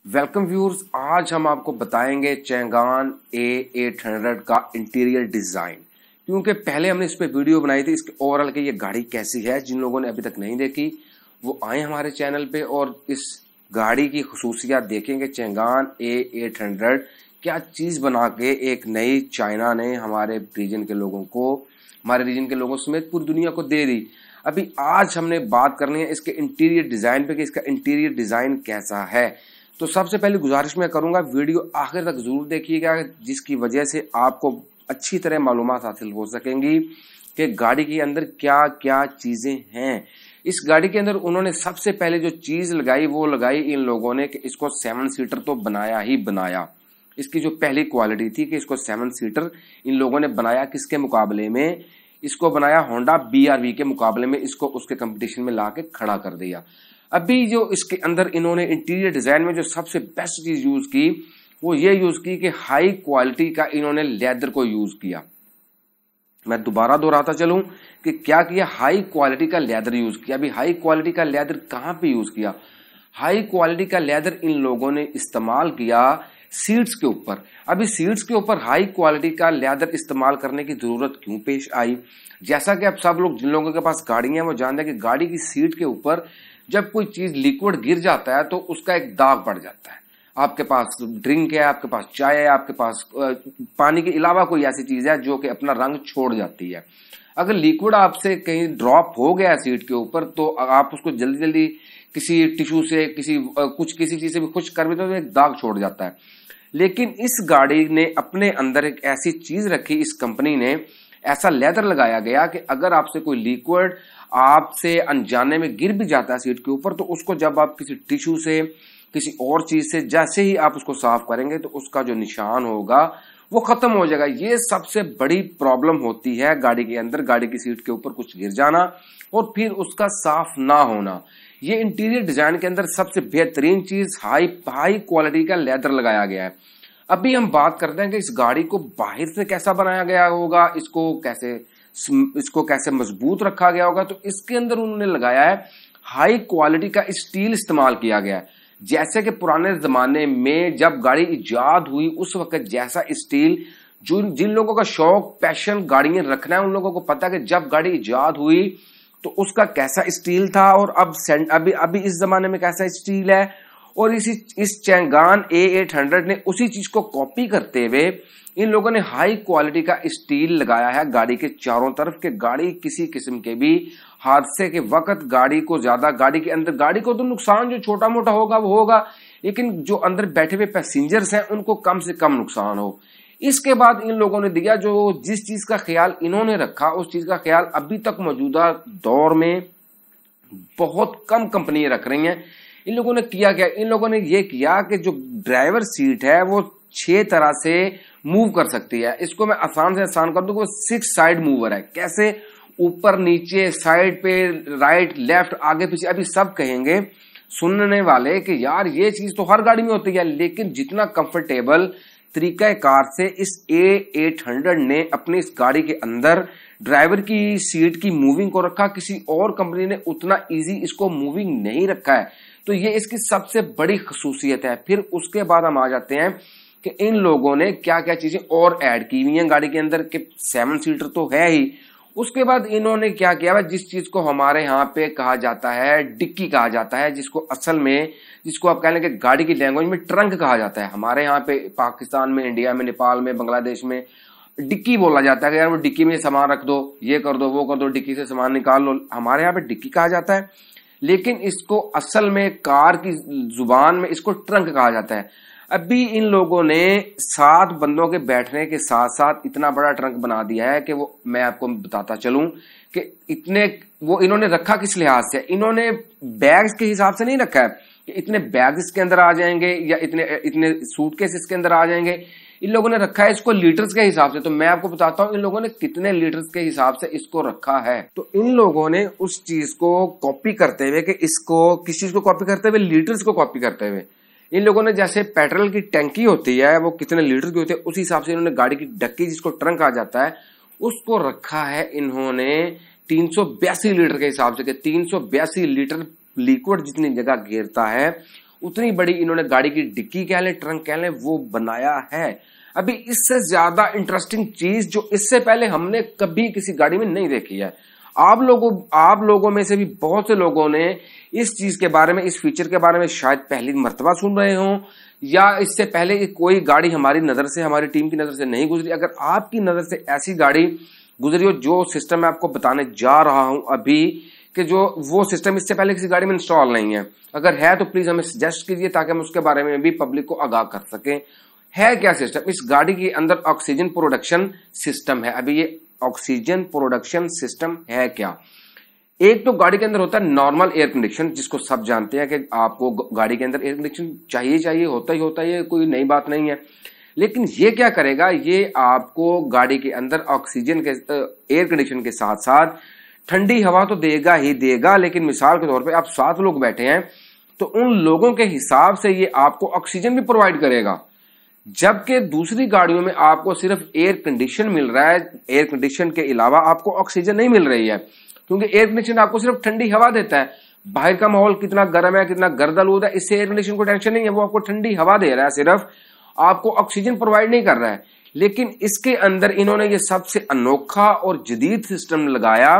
Welcome viewers, आज हम आपको बताएंगे चैंगान A800 का इंटीरियर डिजाइन। क्योंकि पहले हमने इस पे वीडियो बनाई थी इसके ओवरऑल की ये गाड़ी कैसी है। जिन लोगों ने अभी तक नहीं देखी वो आए हमारे चैनल पे और इस गाड़ी की खुसूसियात देखेंगे। चैंगान A800 क्या चीज बना के एक नई चाइना ने हमारे रीजन के लोगों को, हमारे रीजन के लोगों समेत पूरी दुनिया को दे दी। अभी आज हमने बात करनी है इसके इंटीरियर डिजाइन पे कि इसका इंटीरियर डिजाइन कैसा है। तो सबसे पहले गुजारिश मैं करूंगा वीडियो आखिर तक जरूर देखिएगा, जिसकी वजह से आपको अच्छी तरह मालूमात हासिल हो सकेंगी कि गाड़ी के अंदर क्या क्या चीजें हैं। इस गाड़ी के अंदर उन्होंने सबसे पहले जो चीज लगाई वो लगाई इन लोगों ने कि इसको 7 सीटर तो बनाया ही बनाया। इसकी जो पहली क्वालिटी थी कि इसको 7 सीटर इन लोगों ने बनाया। किसके मुकाबले में? इसको बनाया होंडा BRV के मुकाबले में, इसको उसके कंपटीशन में ला के खड़ा कर दिया। अभी जो इसके अंदर इन्होंने इंटीरियर डिजाइन में जो सबसे बेस्ट चीज यूज की वो ये यूज की कि हाई क्वालिटी का इन्होंने लेदर को यूज किया। मैं दोबारा दोहराता चलूं कि क्या किया, हाई क्वालिटी का लेदर यूज किया। अभी हाई क्वालिटी का लेदर कहां पे यूज किया? हाई क्वालिटी का लेदर इन लोगों ने इस्तेमाल किया सीट्स के ऊपर। अभी सीट्स के ऊपर हाई क्वालिटी का लेदर इस्तेमाल करने की जरूरत क्यों पेश आई? जैसा कि अब सब लोग, जिन लोगों के पास गाड़ियां हैं वो जानते हैं कि गाड़ी की सीट के ऊपर जब कोई चीज लिक्विड गिर जाता है तो उसका एक दाग पड़ जाता है। आपके पास ड्रिंक है, आपके पास चाय है, आपके पास पानी के अलावा कोई ऐसी चीज है जो कि अपना रंग छोड़ जाती है। अगर लिक्विड आपसे कहीं ड्रॉप हो गया सीट के ऊपर तो आप उसको जल्दी जल्दी किसी टिश्यू से, किसी चीज से भी खुश कर भी तो एक दाग छोड़ जाता है। लेकिन इस गाड़ी ने अपने अंदर एक ऐसी चीज रखी, इस कंपनी ने ऐसा लेदर लगाया गया कि अगर आपसे कोई लिक्विड आपसे अनजाने में गिर भी जाता है सीट के ऊपर तो उसको जब आप किसी टिश्यू से, किसी और चीज से जैसे ही आप उसको साफ करेंगे तो उसका जो निशान होगा वो खत्म हो जाएगा। ये सबसे बड़ी प्रॉब्लम होती है गाड़ी के अंदर, गाड़ी की सीट के ऊपर कुछ गिर जाना और फिर उसका साफ ना होना। ये इंटीरियर डिजाइन के अंदर सबसे बेहतरीन चीज हाई क्वालिटी का लेदर लगाया गया है। अभी हम बात करते हैं कि इस गाड़ी को बाहर से कैसा बनाया गया होगा, इसको कैसे मजबूत रखा गया होगा। तो इसके अंदर उन्होंने लगाया है हाई क्वालिटी का स्टील इस्तेमाल किया गया है। जैसे कि पुराने जमाने में जब गाड़ी इजाद हुई उस वक्त जैसा स्टील, जिन लोगों का शौक, पैशन गाड़ियां रखना है उन लोगों को पता है कि जब गाड़ी इजाद हुई तो उसका कैसा स्टील था और अभी इस जमाने में कैसा स्टील है। और इस चैंगान A800 ने उसी चीज को कॉपी करते हुए इन लोगों ने हाई क्वालिटी का स्टील लगाया है गाड़ी के चारों तरफ के। गाड़ी किसी किस्म के भी हादसे के वक्त गाड़ी के अंदर गाड़ी को तो नुकसान जो छोटा मोटा होगा वो होगा, लेकिन जो अंदर बैठे हुए पैसेंजर्स हैं उनको कम से कम नुकसान हो। इसके बाद इन लोगों ने दिया, जो जिस चीज का ख्याल इन्होंने रखा उस चीज का ख्याल अभी तक मौजूदा दौर में बहुत कम कंपनियां रख रही हैं। इन लोगों ने किया क्या? इन लोगों ने ये किया कि जो ड्राइवर सीट है वो 6 तरह से मूव कर सकती है। इसको मैं आसान से आसान कर दूं, वो 6 साइड मूवर है। कैसे? ऊपर नीचे, साइड पे, राइट लेफ्ट, आगे पीछे। अभी सब कहेंगे सुनने वाले कि यार ये चीज तो हर गाड़ी में होती है, लेकिन जितना कंफर्टेबल तरीका कार से इस A800 ने अपनी इस गाड़ी के अंदर ड्राइवर की सीट की मूविंग को रखा, किसी और कंपनी ने उतना इजी इसको मूविंग नहीं रखा है। तो ये इसकी सबसे बड़ी खसूसियत है। फिर उसके बाद हम आ जाते हैं कि इन लोगों ने क्या क्या चीजें और ऐड की हुई हैं गाड़ी के अंदर कि 7 सीटर तो है ही। उसके बाद इन्होंने क्या किया, जिस चीज को हमारे यहाँ पे कहा जाता है डिक्की कहा जाता है, जिसको आप कह लें कि गाड़ी की लैंग्वेज में ट्रंक कहा जाता है। हमारे यहाँ पे पाकिस्तान में, इंडिया में, नेपाल में, बांग्लादेश में डिक्की बोला जाता है कि यार वो डिक्की में सामान रख दो, ये कर दो, वो कर दो, डिक्की से सामान निकाल लो। हमारे यहाँ पे डिक्की कहा जाता है, लेकिन इसको असल में कार की जुबान में इसको ट्रंक कहा जाता है। अभी इन लोगों ने 7 बंदों के बैठने के साथ साथ इतना बड़ा ट्रंक बना दिया है कि वो मैं आपको बताता चलूं कि इन्होंने रखा किस लिहाज से। इन्होंने बैग्स के हिसाब से नहीं रखा है कि इतने बैग इसके अंदर आ जाएंगे या इतने सूटकेस इसके अंदर आ जाएंगे। इन लोगों ने रखा है इसको लीटर्स के हिसाब से। तो मैं आपको बताता हूं इन लोगों ने कितने लीटर्स के हिसाब से इसको रखा है। तो इन लोगों ने उस चीज को कॉपी करते हुए कि इसको किस चीज को कॉपी करते हुए, लीटर्स को कॉपी करते हुए इन लोगों ने, जैसे पेट्रोल की टैंकी होती है वो कितने लीटर की होती है उस हिसाब से इन्होंने गाड़ी की डक्की, जिसको ट्रंक आ जाता है, उसको रखा है इन्होंने 382 लीटर के हिसाब से। 382 लीटर लिक्विड जितनी जगह घेरता है उतनी बड़ी इन्होंने गाड़ी की डिक्की कह लें, ट्रंक कह लें, वो बनाया है। अभी इससे ज्यादा इंटरेस्टिंग चीज जो इससे पहले हमने कभी किसी गाड़ी में नहीं देखी है, आप लोगों में से भी बहुत से लोगों ने इस चीज के बारे में, इस फीचर के बारे में शायद पहली मर्तबा सुन रहे हो, या इससे पहले कोई गाड़ी हमारी नजर से, हमारी टीम की नजर से नहीं गुजरी। अगर आपकी नजर से ऐसी गाड़ी गुजरी हो, जो सिस्टम मैं आपको बताने जा रहा हूं अभी, कि जो वो सिस्टम इससे पहले किसी गाड़ी में इंस्टॉल नहीं है, अगर है तो प्लीज हमें सजेस्ट कीजिए ताकि हम उसके बारे में भी पब्लिक को आगाह कर सकें। है क्या सिस्टम? इस गाड़ी के अंदर ऑक्सीजन प्रोडक्शन सिस्टम है। अभी ये ऑक्सीजन प्रोडक्शन सिस्टम है क्या? एक तो गाड़ी के अंदर होता है नॉर्मल एयर कंडीशन, जिसको सब जानते हैं कि आपको गाड़ी के अंदर एयर कंडीशन चाहिए, होता ही होता है, कोई नई बात नहीं है। लेकिन ये क्या करेगा, ये आपको गाड़ी के अंदर ऑक्सीजन के एयर कंडीशन के साथ साथ ठंडी हवा तो देगा ही देगा, लेकिन मिसाल के तौर पे आप 7 लोग बैठे हैं तो उन लोगों के हिसाब से ये आपको ऑक्सीजन भी प्रोवाइड करेगा। जबकि दूसरी गाड़ियों में आपको सिर्फ एयर कंडीशन मिल रहा है, एयर कंडीशन के अलावा आपको ऑक्सीजन नहीं मिल रही है, क्योंकि एयर कंडीशन आपको सिर्फ ठंडी हवा देता है। बाहर का माहौल कितना गर्म है, कितना गर्दालूद है, इससे एयर कंडीशन को टेंशन नहीं है, वो आपको ठंडी हवा दे रहा है, सिर्फ आपको ऑक्सीजन प्रोवाइड नहीं कर रहा है। लेकिन इसके अंदर इन्होंने ये सबसे अनोखा और जदीद सिस्टम लगाया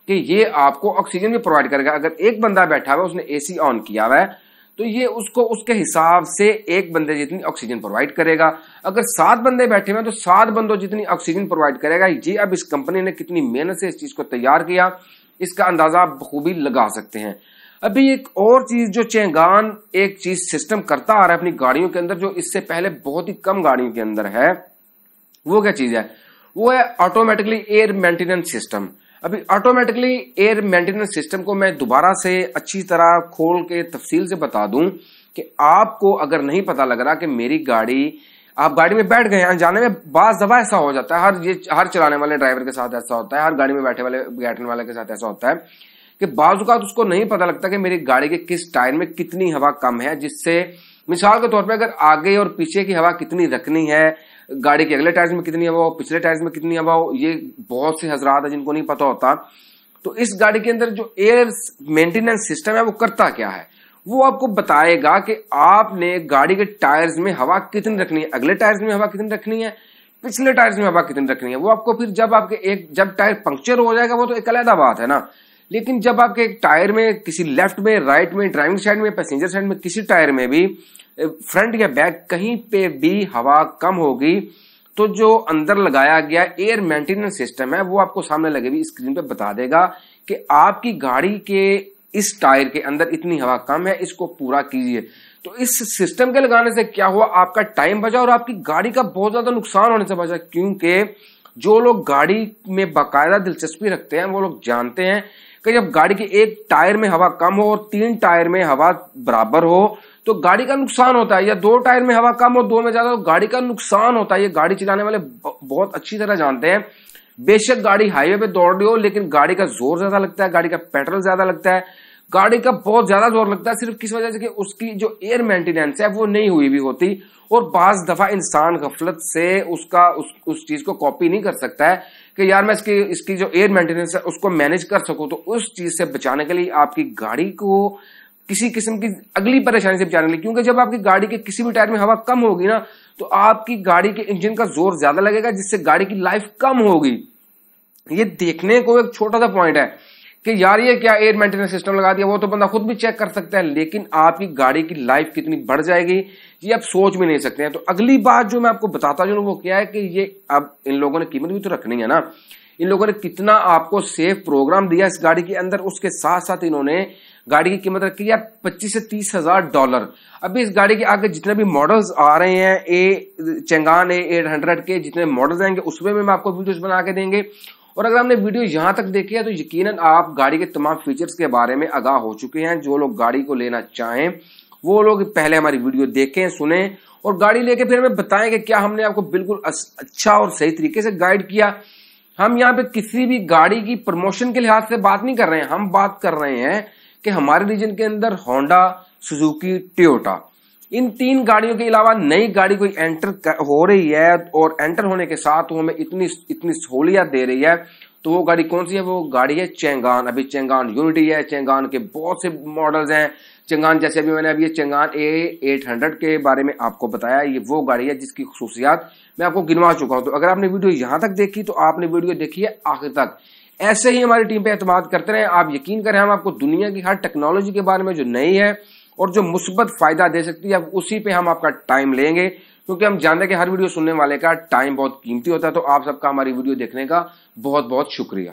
कि ये आपको ऑक्सीजन भी प्रोवाइड करेगा। अगर एक बंदा बैठा हुआ है, उसने एसी ऑन किया हुआ है, तो ये उसको उसके हिसाब से एक बंदे जितनी ऑक्सीजन प्रोवाइड करेगा। अगर 7 बंदे बैठे हुए हैं तो 7 बंदों जितनी ऑक्सीजन प्रोवाइड करेगा। ये अब इस कंपनी ने कितनी मेहनत से इस चीज को तैयार किया, इसका अंदाजा आप बखूबी लगा सकते हैं। अभी एक और चीज जो चेंगान एक चीज सिस्टम करता आ रहा है अपनी गाड़ियों के अंदर, जो इससे पहले बहुत ही कम गाड़ियों के अंदर है, वो क्या चीज है? वो है ऑटोमेटिकली एयर मेंटेनेंस सिस्टम। अभी ऑटोमेटिकली एयर मेंटेनेंस सिस्टम को मैं दोबारा से अच्छी तरह खोल के तफसील से बता दूं कि आपको अगर नहीं पता लग रहा कि मेरी गाड़ी, आप गाड़ी में बैठ गए हैं, जाने में बाज दफा ऐसा हो जाता है, हर चलाने वाले ड्राइवर के साथ ऐसा होता है, हर गाड़ी में बैठने वाले के साथ ऐसा होता है कि बाजुकात उसको नहीं पता लगता कि मेरी गाड़ी के किस टायर में कितनी हवा कम है, जिससे मिसाल के तौर पे अगर आगे और पीछे की हवा कितनी रखनी है, गाड़ी के अगले टायर्स में कितनी हवा हो, पिछले टायर्स में कितनी हवा हो, ये बहुत से हजरात है जिनको नहीं पता होता। तो इस गाड़ी के अंदर जो एयर मेंटेनेंस सिस्टम है वो करता क्या है, वो आपको बताएगा कि आपने गाड़ी के टायर्स में हवा कितनी रखनी है, अगले टायर्स में हवा कितनी रखनी है, पिछले टायर्स में हवा कितनी रखनी है। वो आपको फिर जब टायर पंक्चर हो जाएगा वो तो एक अलग बात है ना, लेकिन जब आपके एक टायर में किसी लेफ्ट में, राइट में, ड्राइविंग साइड में, पैसेंजर साइड में, किसी टायर में भी, फ्रंट या बैक कहीं पे भी हवा कम होगी, तो जो अंदर लगाया गया एयर मेंटेनेंस सिस्टम है वो आपको सामने लगे हुई स्क्रीन पे बता देगा कि आपकी गाड़ी के इस टायर के अंदर इतनी हवा कम है, इसको पूरा कीजिए। तो इस सिस्टम के लगाने से क्या हुआ, आपका टाइम बचा और आपकी गाड़ी का बहुत ज्यादा नुकसान होने से बचा। क्योंकि जो लोग गाड़ी में बाकायदा दिलचस्पी रखते हैं वो लोग जानते हैं कि जब गाड़ी के एक टायर में हवा कम हो और 3 टायर में हवा बराबर हो तो गाड़ी का नुकसान होता है, या 2 टायर में हवा कम और 2 में ज्यादा, तो गाड़ी का नुकसान होता है। ये गाड़ी चलाने वाले बहुत अच्छी तरह जानते हैं। बेशक गाड़ी हाईवे पे दौड़ रही हो, लेकिन गाड़ी का जोर ज्यादा लगता है, गाड़ी का पेट्रोल ज्यादा लगता है, गाड़ी का बहुत ज्यादा जोर लगता है, सिर्फ किस वजह से कि उसकी जो एयर मेंटेनेंस है वो नहीं हुई भी होती। और बाज दफा इंसान गफलत से उस चीज को कॉपी नहीं कर सकता है कि यार मैं इसकी जो एयर मेंटेनेंस है उसको मैनेज कर सकूं। तो उस चीज से बचाने के लिए आपकी गाड़ी को किसी किस्म की अगली परेशानी से बचाने के लिए, क्योंकि जब आपकी गाड़ी के किसी भी टायर में हवा कम होगी ना, तो आपकी गाड़ी के इंजन का जोर ज्यादा लगेगा, जिससे गाड़ी की लाइफ कम होगी। ये देखने को एक छोटा सा पॉइंट है कि यार ये क्या एयर मेंटेनेंस सिस्टम लगा दिया, वो तो बंदा खुद भी चेक कर सकता है, लेकिन आपकी गाड़ी की लाइफ कितनी बढ़ जाएगी ये आप सोच भी नहीं सकते हैं। तो अगली बात जो मैं आपको बताता हूं वो क्या है कि ये अब इन लोगों ने कीमत भी तो रखनी है ना, इन लोगों ने कितना आपको सेफ प्रोग्राम दिया इस गाड़ी के अंदर, उसके साथ साथ इन्होंने गाड़ी की कीमत रखी है 25 से 30 हजार डॉलर। अभी इस गाड़ी के आगे जितने भी मॉडल्स आ रहे हैं, चेंगान A800 के जितने मॉडल्स आएंगे उसमें भी आपको वीडियोस बना के देंगे। और अगर आपने वीडियो यहां तक देखी है तो यकीनन आप गाड़ी के तमाम फीचर्स के बारे में आगाह हो चुके हैं। जो लोग गाड़ी को लेना चाहें वो लोग पहले हमारी वीडियो देखें, सुने और गाड़ी लेके फिर हमें बताएं कि क्या हमने आपको बिल्कुल अच्छा और सही तरीके से गाइड किया। हम यहाँ पे किसी भी गाड़ी की प्रमोशन के लिहाज से बात नहीं कर रहे हैं, हम बात कर रहे हैं कि हमारे रीजन के अंदर होंडा, सुजुकी, टोयोटा, इन 3 गाड़ियों के अलावा नई गाड़ी कोई एंटर हो रही है और एंटर होने के साथ वो हमें इतनी सहूलियत दे रही है, तो वो गाड़ी कौन सी है? वो गाड़ी है चेंगान। अभी चेंगान यूनिटी है, चेंगान के बहुत से मॉडल्स हैं, चंगान, जैसे अभी मैंने अभी ये चंगान A800 के बारे में आपको बताया, ये वो गाड़ी है जिसकी खुसूसियात मैं आपको गिनवा चुका हूं। तो अगर आपने वीडियो यहां तक देखी तो आपने वीडियो देखी है आखिर तक। ऐसे ही हमारी टीम पे एतमाद करते रहे, आप यकीन करें हम आपको दुनिया की हर टेक्नोलॉजी के बारे में जो नई है और जो मुस्बत फायदा दे सकती है उसी पे हम आपका टाइम लेंगे, क्योंकि हम जानते हैं कि हर वीडियो सुनने वाले का टाइम बहुत कीमती होता है। तो आप सबका हमारी वीडियो देखने का बहुत बहुत शुक्रिया।